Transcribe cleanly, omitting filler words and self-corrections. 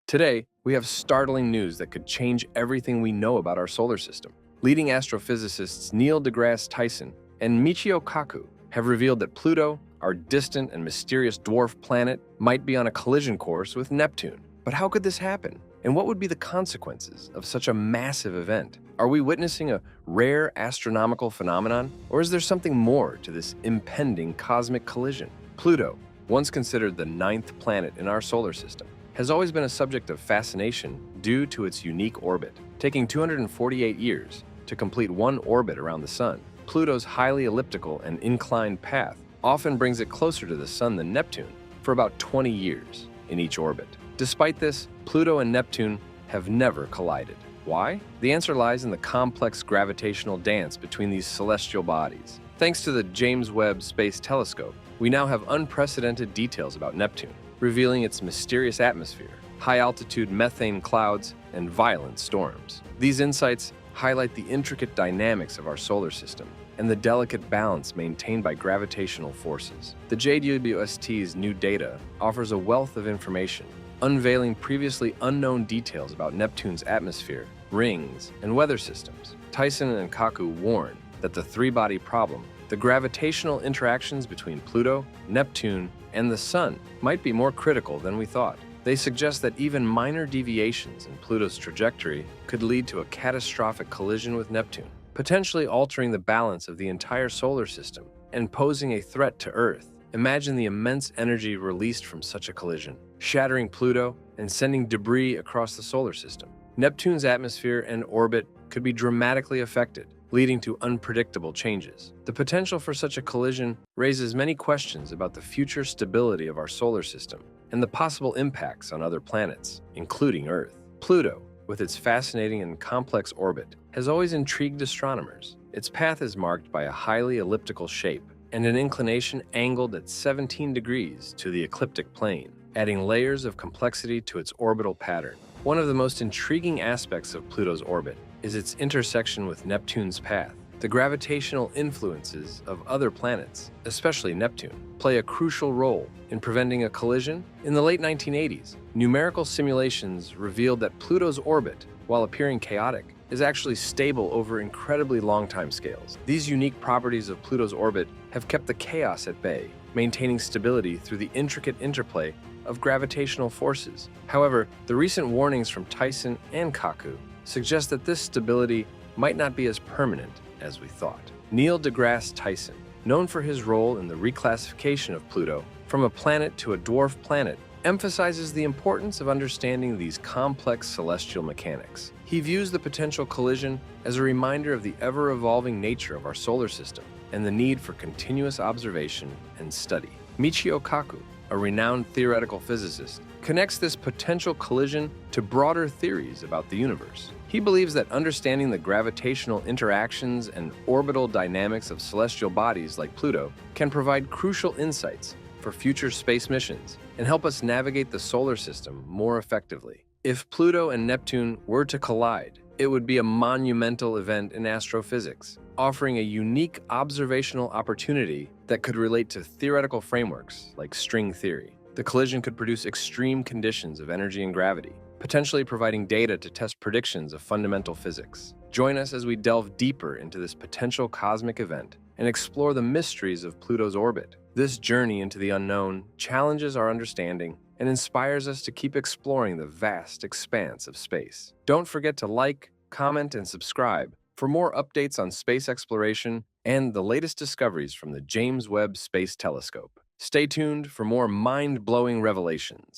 Today, we have startling news that could change everything we know about our solar system. Leading astrophysicists Neil deGrasse Tyson and Michio Kaku have revealed that Pluto, our distant and mysterious dwarf planet, might be on a collision course with Neptune. But how could this happen? And what would be the consequences of such a massive event? Are we witnessing a rare astronomical phenomenon, or is there something more to this impending cosmic collision? Pluto, once considered the ninth planet in our solar system, has always been a subject of fascination due to its unique orbit. Taking 248 years to complete one orbit around the Sun, Pluto's highly elliptical and inclined path often brings it closer to the Sun than Neptune for about 20 years in each orbit. Despite this, Pluto and Neptune have never collided. Why? The answer lies in the complex gravitational dance between these celestial bodies. Thanks to the James Webb Space Telescope, we now have unprecedented details about Neptune, revealing its mysterious atmosphere, high-altitude methane clouds, and violent storms. These insights highlight the intricate dynamics of our solar system and the delicate balance maintained by gravitational forces. The JWST's new data offers a wealth of information, unveiling previously unknown details about Neptune's atmosphere, rings, and weather systems. Tyson and Kaku warn that the three-body problem, the gravitational interactions between Pluto, Neptune, and the Sun, might be more critical than we thought. They suggest that even minor deviations in Pluto's trajectory could lead to a catastrophic collision with Neptune, potentially altering the balance of the entire solar system and posing a threat to Earth. Imagine the immense energy released from such a collision, shattering Pluto and sending debris across the solar system. Neptune's atmosphere and orbit could be dramatically affected, leading to unpredictable changes. The potential for such a collision raises many questions about the future stability of our solar system and the possible impacts on other planets, including Earth. Pluto, with its fascinating and complex orbit, has always intrigued astronomers. Its path is marked by a highly elliptical shape and an inclination angled at 17 degrees to the ecliptic plane, adding layers of complexity to its orbital pattern. One of the most intriguing aspects of Pluto's orbit is its intersection with Neptune's path. The gravitational influences of other planets, especially Neptune, play a crucial role in preventing a collision. In the late 1980s, numerical simulations revealed that Pluto's orbit, while appearing chaotic, is actually stable over incredibly long timescales. These unique properties of Pluto's orbit have kept the chaos at bay, maintaining stability through the intricate interplay of gravitational forces. However, the recent warnings from Tyson and Kaku suggest that this stability might not be as permanent as we thought. Neil deGrasse Tyson, known for his role in the reclassification of Pluto from a planet to a dwarf planet, emphasizes the importance of understanding these complex celestial mechanics. He views the potential collision as a reminder of the ever-evolving nature of our solar system and the need for continuous observation and study. Michio Kaku, a renowned theoretical physicist, connects this potential collision to broader theories about the universe. He believes that understanding the gravitational interactions and orbital dynamics of celestial bodies like Pluto can provide crucial insights for future space missions and help us navigate the solar system more effectively. If Pluto and Neptune were to collide, it would be a monumental event in astrophysics, offering a unique observational opportunity that could relate to theoretical frameworks like string theory. The collision could produce extreme conditions of energy and gravity, potentially providing data to test predictions of fundamental physics. Join us as we delve deeper into this potential cosmic event and explore the mysteries of Pluto's orbit. This journey into the unknown challenges our understanding and inspires us to keep exploring the vast expanse of space. Don't forget to like, comment, and subscribe for more updates on space exploration and the latest discoveries from the James Webb Space Telescope. Stay tuned for more mind-blowing revelations.